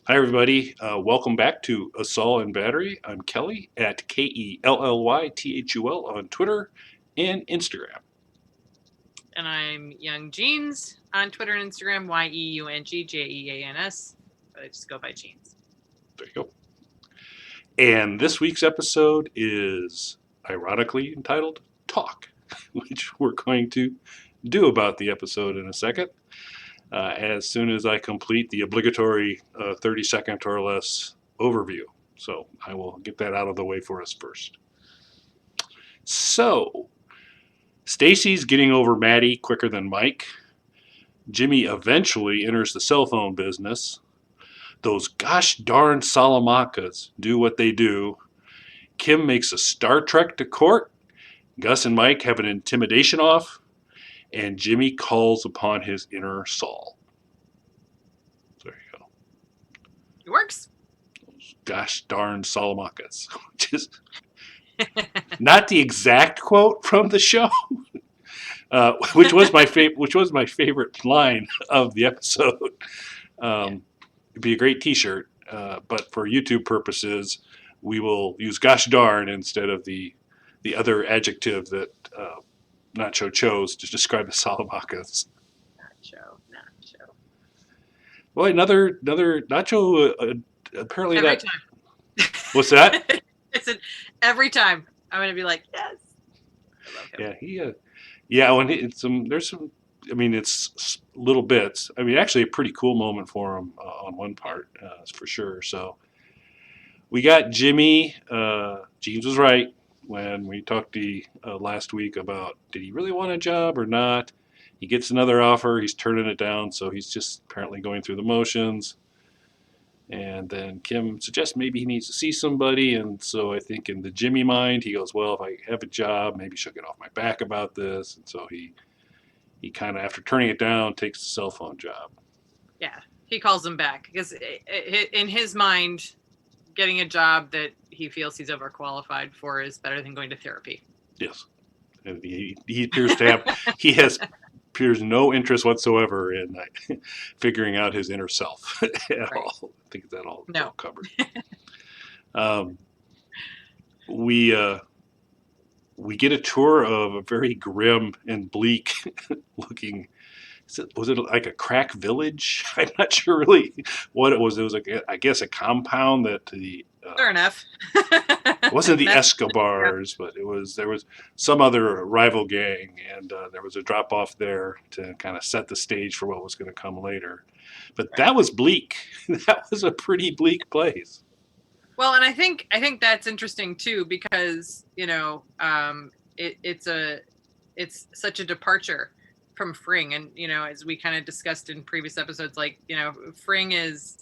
Hi, everybody. Welcome back to Assault and Battery. I'm Kelly at KELLYTHUL on Twitter and Instagram. And I'm Young Jeans on Twitter and Instagram, YEUNGJEANS. But I just go by Jeans. There you go. And this week's episode is ironically entitled Talk, which we're going to do about the episode in a second. As soon as I complete the obligatory 30-second or less overview. So I will get that out of the way for us first. So, Stacy's getting over Maddie quicker than Mike. Jimmy eventually enters the cell phone business. Those gosh darn Salamacas do what they do. Kim makes a Star Trek to court. Gus and Mike have an intimidation off. And Jimmy calls upon his inner Saul. There you go. It works. Those gosh darn Salamacas. Just not the exact quote from the show. Which was my favorite line of the episode. It'd be a great T-shirt, but for YouTube purposes, we will use "gosh darn" instead of the other adjective that Nacho chose to describe the Salamacas. Nacho. Well, another Nacho. Apparently Every that. time. What's that? It's every time. I'm gonna be like, yes. I love him. Yeah, when it's there's some. I mean, it's little bits. I mean, actually, a pretty cool moment for him on one part, for sure. So we got Jimmy. Jeans was right when we talked last week about did he really want a job or not. He gets another offer. He's turning it down, so he's just apparently going through the motions. And then Kim suggests maybe he needs to see somebody. And so I think in the Jimmy mind, he goes, well, if I have a job, maybe she'll get off my back about this. And so he kind of, after turning it down, takes the cell phone job. Yeah, he calls him back because in his mind, getting a job that he feels he's overqualified for is better than going to therapy. Yes. And he appears to have, appears no interest whatsoever in figuring out his inner self at all. I think that all covered. We get a tour of a very grim and bleak looking. Was it like a crack village? I'm not sure really what it was. It was I guess a compound that the fair enough. It wasn't the Escobars, but there was some other rival gang, and there was a drop off there to kind of set the stage for what was going to come later. But that was bleak. That was a pretty bleak place. Well, and I think that's interesting too because it's such a departure from Fring, and as we kind of discussed in previous episodes, like Fring is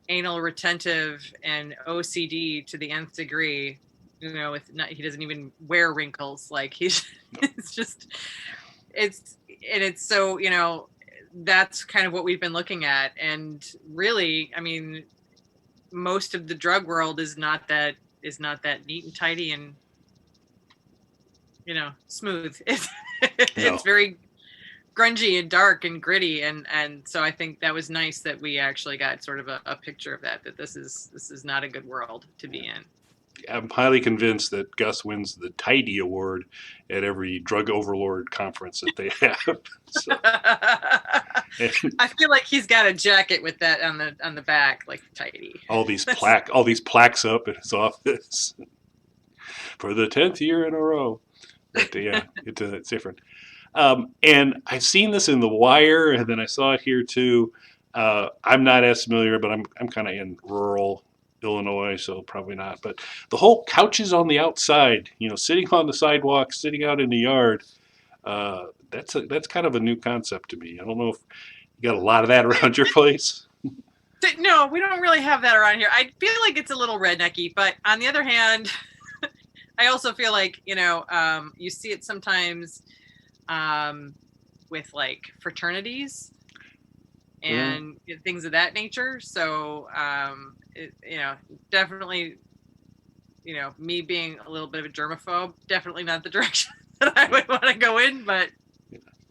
anal retentive and OCD to the nth degree. He doesn't even wear wrinkles. Like he's it's so that's kind of what we've been looking at, and really, I mean, most of the drug world is not that neat and tidy and smooth. It's very grungy and dark and gritty, and so I think that was nice that we actually got sort of a picture of that this is not a good world to be in. I'm highly convinced that Gus wins the Tidy Award at every drug overlord conference that they have. So. I feel like he's got a jacket with that on the back, like Tidy. All these plaques up in his office for the 10th year in a row. But yeah, it's different. And I've seen this in The Wire, and then I saw it here too. I'm not as familiar, but I'm kind of in rural Illinois, so probably not. But the whole couches on the outside, sitting on the sidewalk, sitting out in the yard, that's kind of a new concept to me. I don't know if you got a lot of that around your place. No, we don't really have that around here. I feel like it's a little rednecky, but on the other hand, I also feel like you see it sometimes with like fraternities and things of that nature. So definitely, me being a little bit of a germaphobe, definitely not the direction that I would want to go in. But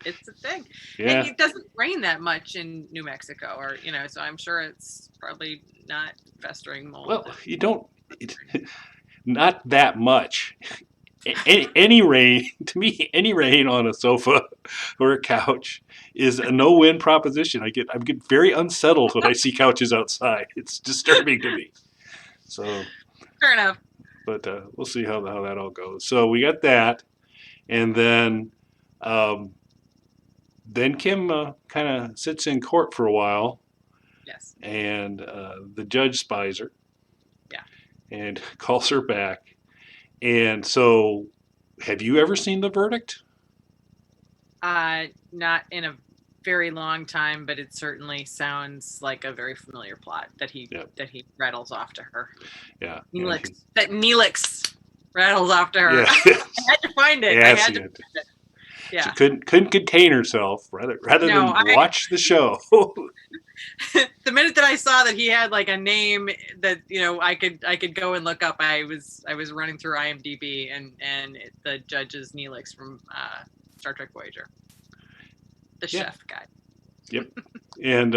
It's a thing. Yeah. It doesn't rain that much in New Mexico, or so I'm sure it's probably not festering mold. Well, you don't. Not that much. Any rain, to me, any rain on a sofa or a couch is a no-win proposition. I get very unsettled when I see couches outside. It's disturbing to me. So, Fair enough. but we'll see how that all goes. So we got that, and um, then Kim kind of sits in court for a while, Yes. and the judge spies her. Yeah. And calls her back. And so, have you ever seen the verdict? Not in a very long time, but it certainly sounds like a very familiar plot that he rattles off to her. Yeah. Neelix rattles off to her. Yeah. I had to find it. Yeah, I had to find it. Yeah. She couldn't contain herself rather than watch the show. The minute that I saw that he had like a name that I could go and look up, I was running through IMDb and the judge is Neelix from Star Trek Voyager, the chef guy. Yep. And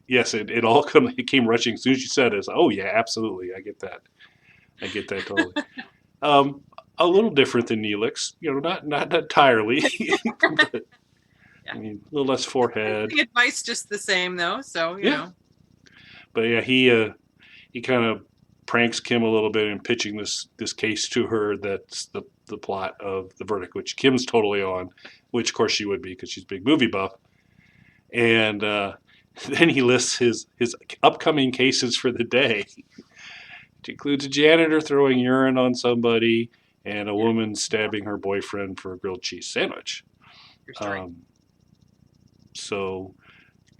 yes, it all came rushing as soon as you said it. It's like, oh yeah, absolutely, I get that totally. A little different than Neelix, not entirely. But, Yeah. I mean, a little less forehead. Advice just the same though, so you know. But yeah, he kind of pranks Kim a little bit in pitching this case to her. That's the plot of the verdict, which Kim's totally on, which of course she would be because she's a big movie buff. And then he lists his upcoming cases for the day, which includes a janitor throwing urine on somebody and a woman stabbing her boyfriend for a grilled cheese sandwich. So,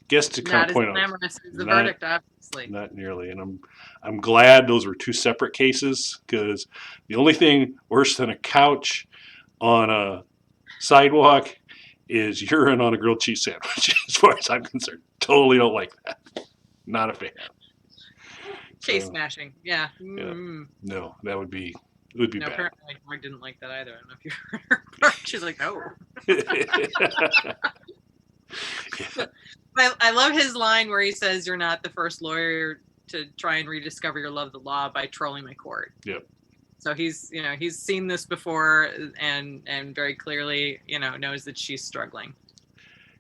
guess to kind of point out, not as glamorous as the verdict, obviously. Not nearly, and I'm glad those were two separate cases because the only thing worse than a couch on a sidewalk is urine on a grilled cheese sandwich. As far as I'm concerned, totally don't like that. Not a fan. Case smashing, yeah. Mm. No, that would be bad. Apparently, I didn't like that either. I don't know if you heard her. She's like, oh. Yeah. I love his line where he says, "You're not the first lawyer to try and rediscover your love of the law by trolling my court." Yep. So he's seen this before and very clearly knows that she's struggling.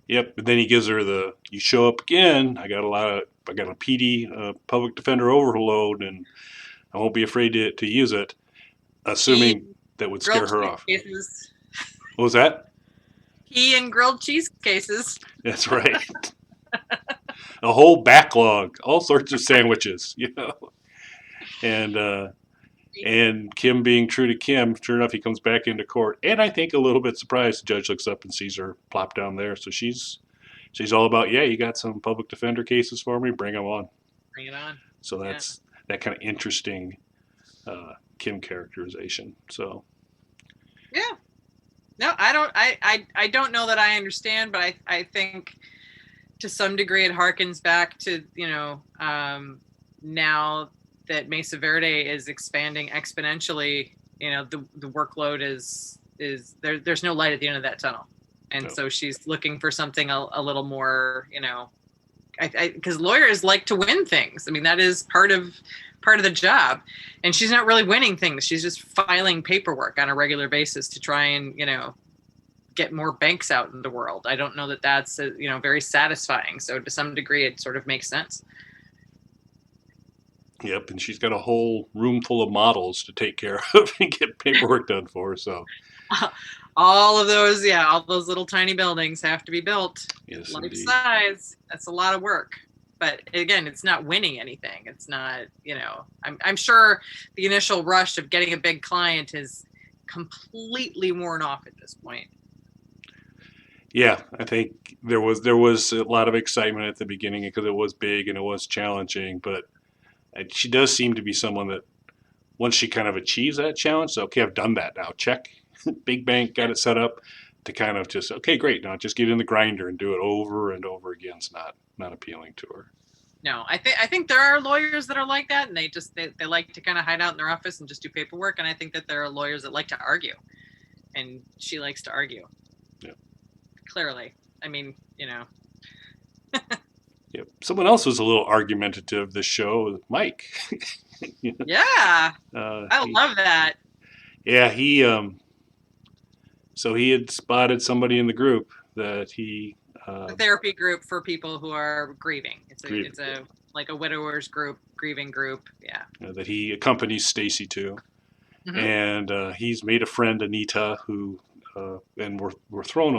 Yep. But then he gives her you show up again. I got a PD public defender overload, and I won't be afraid to use it, assuming that would scare her off. Cases. What was that? He and grilled cheese cases. That's right. A whole backlog, all sorts of sandwiches, And Kim being true to Kim, sure enough, he comes back into court, and I think a little bit surprised. The judge looks up and sees her plop down there, so she's all about, you got some public defender cases for me, bring them on. Bring it on. So that's that kind of interesting Kim characterization. So yeah. No, I don't know that I understand, but I think to some degree it harkens back to, now that Mesa Verde is expanding exponentially, the workload is there's no light at the end of that tunnel. And so she's looking for something a little more, because lawyers like to win things. I mean, that is part of the job, and she's not really winning things. She's just filing paperwork on a regular basis to try and get more banks out in the world. I don't know that that's very satisfying. So to some degree, it sort of makes sense. Yep, and she's got a whole room full of models to take care of and get paperwork done for her. So all of those, all those little tiny buildings have to be built. Yes, life indeed. Size. That's a lot of work. But again, it's not winning anything. It's not, I'm sure the initial rush of getting a big client is completely worn off at this point. Yeah, I think there was a lot of excitement at the beginning because it was big and it was challenging, but she does seem to be someone that once she kind of achieves that challenge, so okay, I've done that now, check. Big bank, got it set up, to kind of just, okay, great, now just get in the grinder and do it over and over again. It's not appealing to her. No, I think there are lawyers that are like that, and they like to kind of hide out in their office and just do paperwork, and I think that there are lawyers that like to argue, and she likes to argue. Yeah. clearly. I mean, Yep. Someone else was a little argumentative this show, Mike. You know, yeah, I he, love that. yeah, so he had spotted somebody in the group that he The uh, therapy group for people who are grieving. grieved, It's a like a widowers group, grieving group. Yeah. that he accompanies Stacy to, Hmm. and he's made a friend, Anita, who. And we're thrown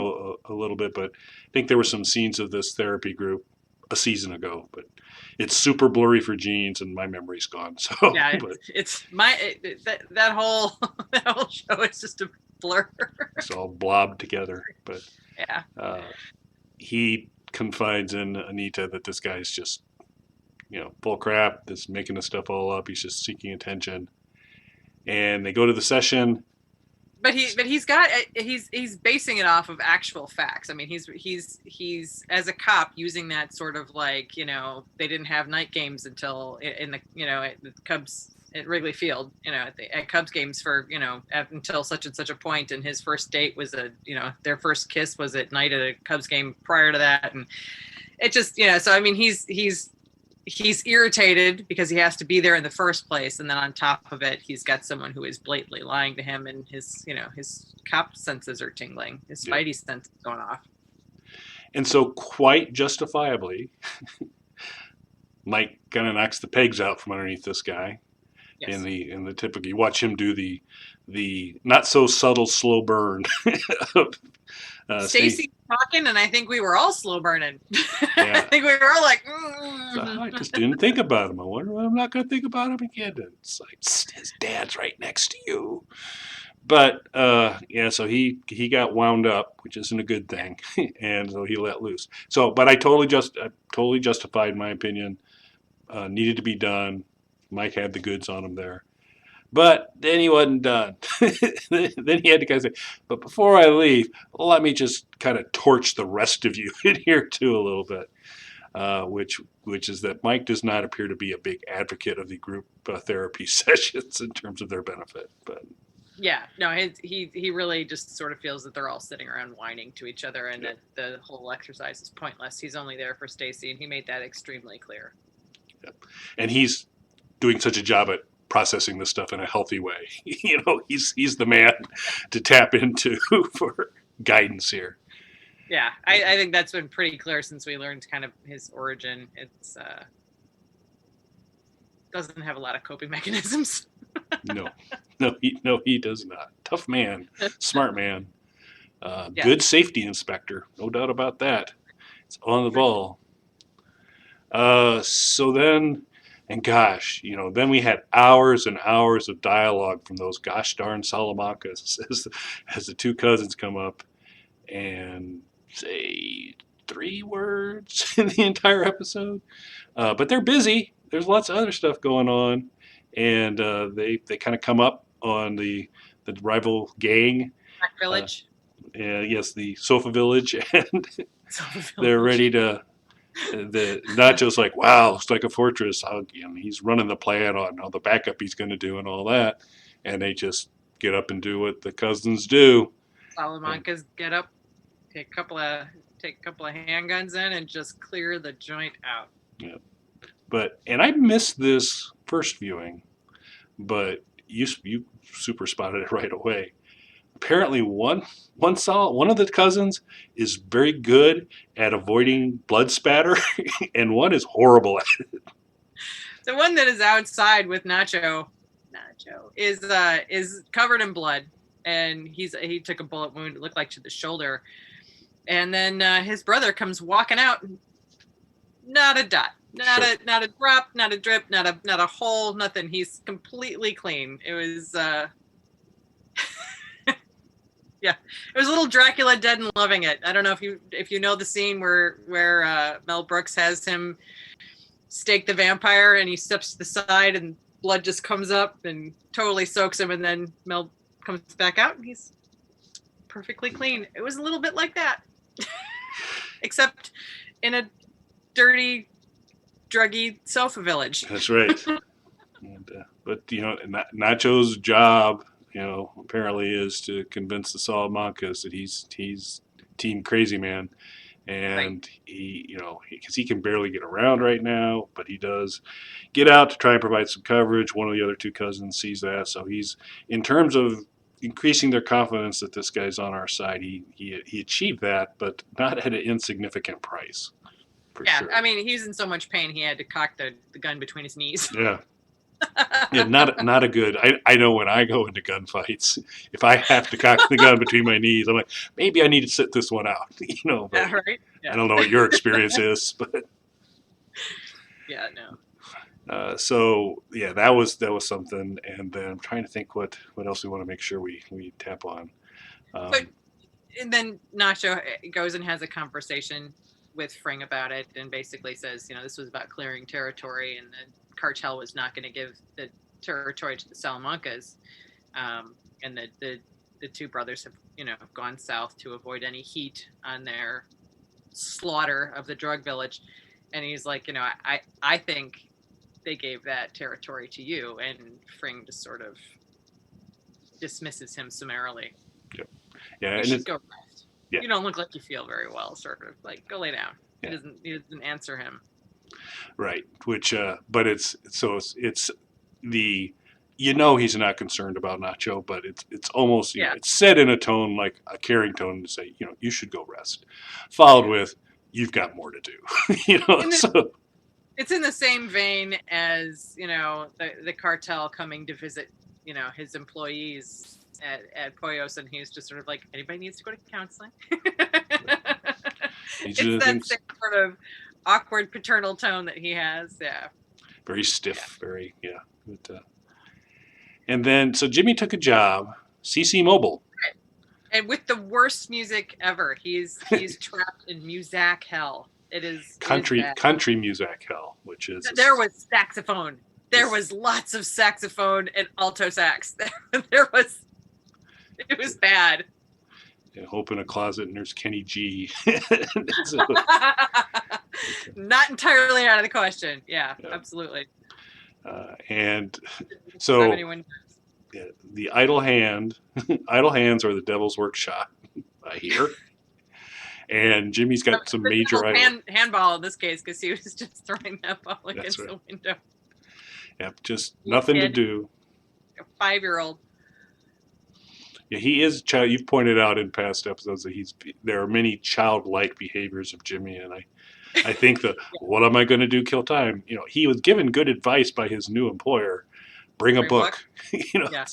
a little bit, but I think there were some scenes of this therapy group a season ago, but it's super blurry for Jeans, and my memory's gone. So, Yeah, but that whole that whole show is just a blur. it's all blobbed together. But Yeah. uh, he confides in Anita that this guy's just, full crap. This making this stuff all up. He's just seeking attention. And they go to the session. But he's basing it off of actual facts. I mean, he's as a cop using that sort of like, they didn't have night games until in the at the Cubs at Wrigley Field, at Cubs games for until such and such a point, and his first date was their first kiss was at night at a Cubs game prior to that, and it just so I mean he's irritated because he has to be there in the first place, and then on top of it he's got someone who is blatantly lying to him, and his cop senses are tingling, his spidey sense is going off. And so, quite justifiably, Mike kind of knocks the pegs out from underneath this guy. Yes. In the typical, you watch him do the not so subtle slow burn of Stacy talking, and I think we were all slow burning. Yeah. I think we were all like, So I just didn't think about him. I wonder why I'm not going to think about him again. And it's like, his dad's right next to you. But so he got wound up, which isn't a good thing, and so he let loose. So, but I totally justified my opinion. Needed to be done. Mike had the goods on him there. But then he wasn't done. Then he had to kind of say, but before I leave, let me just kind of torch the rest of you in here too a little bit. Which is that Mike does not appear to be a big advocate of the group therapy sessions in terms of their benefit. But yeah, no, he really just sort of feels that they're all sitting around whining to each other, and that the whole exercise is pointless. He's only there for Stacy, and he made that extremely clear. And he's doing such a job at processing this stuff in a healthy way. He's the man to tap into for guidance here. Yeah, I think that's been pretty clear since we learned kind of his origin. It's doesn't have a lot of coping mechanisms. No, he does not. Tough man, smart man, Yeah. Good safety inspector, no doubt about that. It's on the ball. So then, and gosh, then we had hours and hours of dialogue from those gosh darn Salamacas as the two cousins come up and say 3 words in the entire episode. But they're busy. There's lots of other stuff going on, and they kind of come up on the rival gang. Black Village. Yes, the Sofa Village, and Sofa Village. they're ready to. The Nacho's like, wow, it's like a fortress. He's running the plan on all the backup he's going to do and all that, and they just get up and do what the cousins do. Salamacas get up, take a couple of handguns in, and just clear the joint out. Yeah, and I missed this first viewing, but you super spotted it right away. Apparently, one of the cousins is very good at avoiding blood spatter, and one is horrible at it. The one that is outside with Nacho is covered in blood, and he took a bullet wound. It looked like to the shoulder, and then his brother comes walking out. Not a dot, not a drop, not a drip, not a hole, nothing. He's completely clean. It was. Yeah, it was a little Dracula Dead and Loving It. I don't know if you know the scene where Mel Brooks has him stake the vampire, and he steps to the side and blood just comes up and totally soaks him, and then Mel comes back out and he's perfectly clean. It was a little bit like that, except in a dirty, druggy Sofa Village. That's right. But Nacho's job, apparently is to convince the Salamacas that he's Team Crazy Man. Right. And because he can barely get around right now, but he does get out to try and provide some coverage. One of the other two cousins sees that, so he's in terms of increasing their confidence that this guy's on our side. He achieved that, but not at an insignificant price, for Yeah, I sure. mean, he's in so much pain he had to cock the gun between his knees. Yeah. Yeah, not a good. I know when I go into gunfights, if I have to cock the gun between my knees, I'm like, maybe I need to sit this one out, But Yeah, right? I Yeah. don't know what your experience is, but Yeah, no. so yeah, that was something. And then I'm trying to think what else we want to make sure we tap on. So, Um, and then Nacho goes and has a conversation with Fring about it and basically says, this was about clearing territory and the cartel was not going to give the territory to the Salamancas. And the two brothers have, gone south to avoid any heat on their slaughter of the drug village. And he's like, I think they gave that territory to you. And Fring just sort of dismisses him summarily. yeah, yeah, You and should it's go rest. yeah, You don't look like you feel very well, sort of like go lay down. He yeah, doesn't answer him. right. Which, but it's the he's not concerned about Nacho, but it's almost Yeah. it's said in a tone like a caring tone to say you should go rest, followed Yeah. with you've got more to do, And so it's in the same vein as, the cartel coming to visit, his employees at Poyos, and he's just sort of like, anybody needs to go to counseling. these are It's the that things. same sort of awkward paternal tone that he has. Yeah. Very Yeah. stiff, very yeah. But, and then so Jimmy took a job, CC Mobile. And with the worst music ever. He's trapped in Muzak hell. It is bad. Country music hell, which is There was saxophone. There was lots of saxophone and alto sax. It was bad. Hope in a closet and there's Kenny G. So, Not entirely out of the question. Yeah, yeah. absolutely. And Have so anyone yeah, the idle hands are the devil's workshop, I hear. And Jimmy's got some the major devil's idle. handball in this case because he was just throwing that ball That's against right. the window. Yep, just Little nothing to kid, do. a 5-year-old. Yeah, he is child. You've pointed out in past episodes that there are many childlike behaviors of Jimmy, and I think the Yeah, what am I going to do? Kill time. He was given good advice by his new employer. Bring a bring a book. book. Yeah.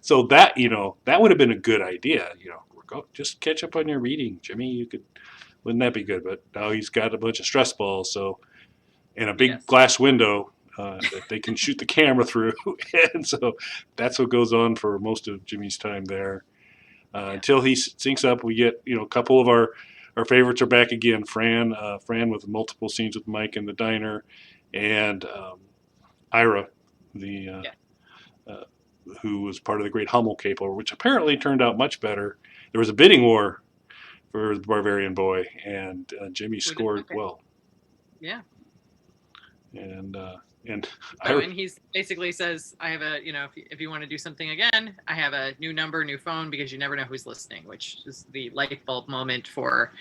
So that that would have been a good idea. Go just catch up on your reading, Jimmy. Wouldn't that be good? But now he's got a bunch of stress balls. So and a big Yes. glass window that they can shoot the camera through, and so that's what goes on for most of Jimmy's time there. Yeah. Until he syncs up, we get a couple of our favorites are back again. Fran with multiple scenes with Mike in the diner, and Ira, the uh, who was part of the Great Hummel Caper, which apparently turned out much better. There was a bidding war for the Barbarian Boy, and Jimmy scored Okay. well. Yeah. And And he basically says, I have if you want to do something again, I have a new number, new phone, because you never know who's listening, which is the light bulb moment for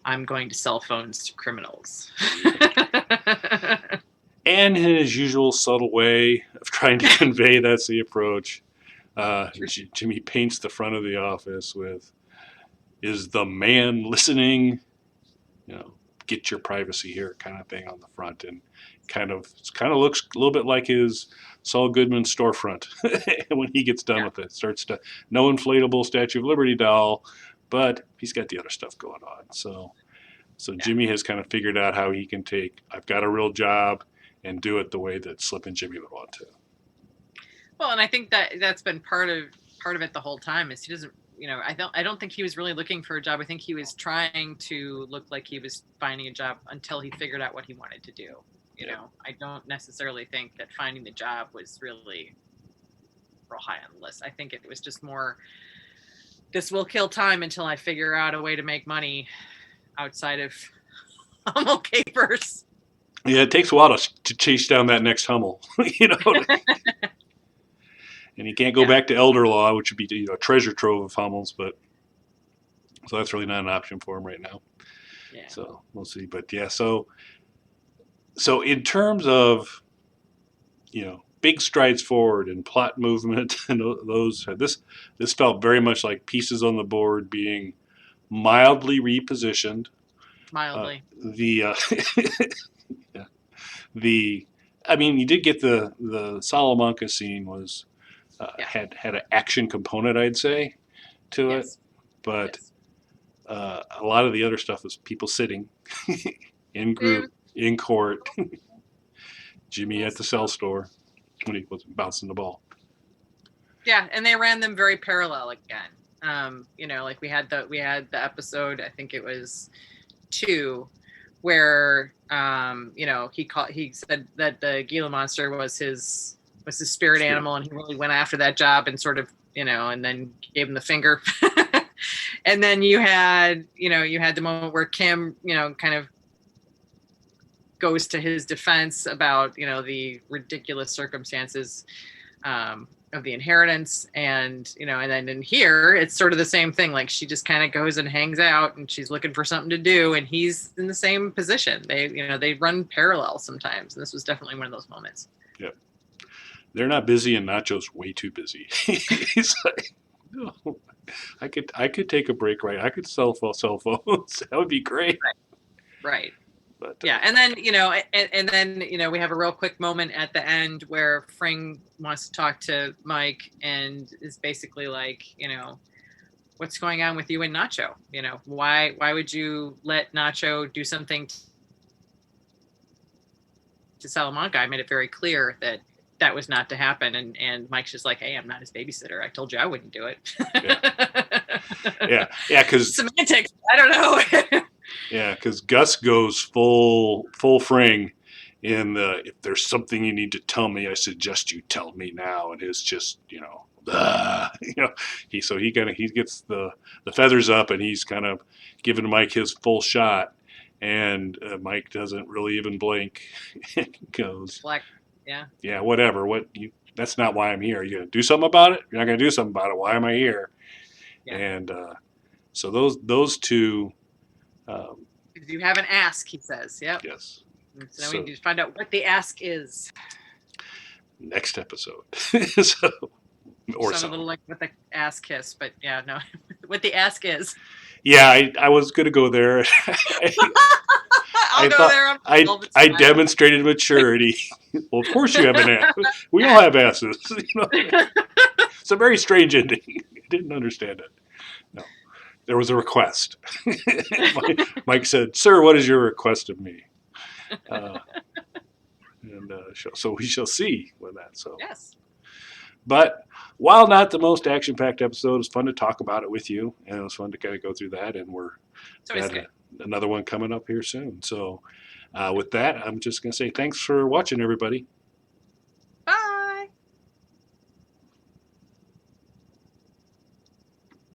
I'm going to sell phones to criminals. And in his usual subtle way of trying to convey that's the approach, Jimmy paints the front of the office with, "Is the man listening?" Get your privacy here, kind of thing on the front, and kind of looks a little bit like his Saul Goodman storefront when he gets done with it. Starts to no inflatable Statue of Liberty doll, but he's got the other stuff going on. So Jimmy has kind of figured out how he can take I've got a real job and do it the way that Slip and Jimmy would want to. Well, and I think that's been part of it the whole time is he doesn't. I don't think he was really looking for a job. I think he was trying to look like he was finding a job until he figured out what he wanted to do. I don't necessarily think that finding the job was really real high on the list. I think it was just more, this will kill time until I figure out a way to make money outside of Hummel capers. Yeah, it takes a while to chase down that next Hummel, And he can't go back to Elder Law, which would be a treasure trove of Hummels, but So that's really not an option for him right now. Yeah. So we'll see. But yeah, so in terms of, big strides forward and plot movement and those, this felt very much like pieces on the board being mildly repositioned. Mildly. The yeah, the I mean, you did get the Salamanca scene was Yeah. had an action component, I'd say, to it, Yes. but Yes. a lot of the other stuff was people sitting in group in court. Jimmy at the cell store when he was bouncing the ball. Yeah, and they ran them very parallel again. Like we had the episode, I think it was 2, where he said that the Gila monster was his spirit animal, and he really went after that job and sort of, and then gave him the finger. And then you had the moment where Kim, kind of goes to his defense about, the ridiculous circumstances of the inheritance, and and then in here it's sort of the same thing. Like, she just kind of goes and hangs out, and she's looking for something to do, and he's in the same position. They run parallel sometimes, and this was definitely one of those moments. Yep. They're not busy, and Nacho's way too busy. He's like, no, I could take a break, right? I could cell phones. That would be great. Right. But, yeah, and then and then we have a real quick moment at the end where Fring wants to talk to Mike and is basically like, what's going on with you and Nacho? Why would you let Nacho do something to Salamanca? I made it very clear that was not to happen, and Mike's just like, hey, I'm not his babysitter. I told you I wouldn't do it. Yeah, because semantics. I don't know. Yeah, because Gus goes full Fring in the, if there's something you need to tell me, I suggest you tell me now. And it's just, he gets the feathers up, and he's kind of giving Mike his full shot, and Mike doesn't really even blink. Goes, Black, yeah, whatever. That's not why I'm here. You gonna do something about it? You're not gonna do something about it. Why am I here? Yeah. And so those two. If you have an ask, he says. Yep. Yes. So now we need to find out what the ask is. Next episode. Or a little like with the ass kiss, but yeah, no, what the ask is. Yeah, I was going to go there. I'll go there. I demonstrated maturity. Well, of course you have an ass. We all have asses. It's a very strange ending. I didn't understand it. No. There was a request. Mike said, "Sir, what is your request of me?" So we shall see with that. So yes. But while not the most action-packed episode, it's fun to talk about it with you, and it was fun to kind of go through that. And we're got another one coming up here soon. So with that, I'm just going to say thanks for watching, everybody.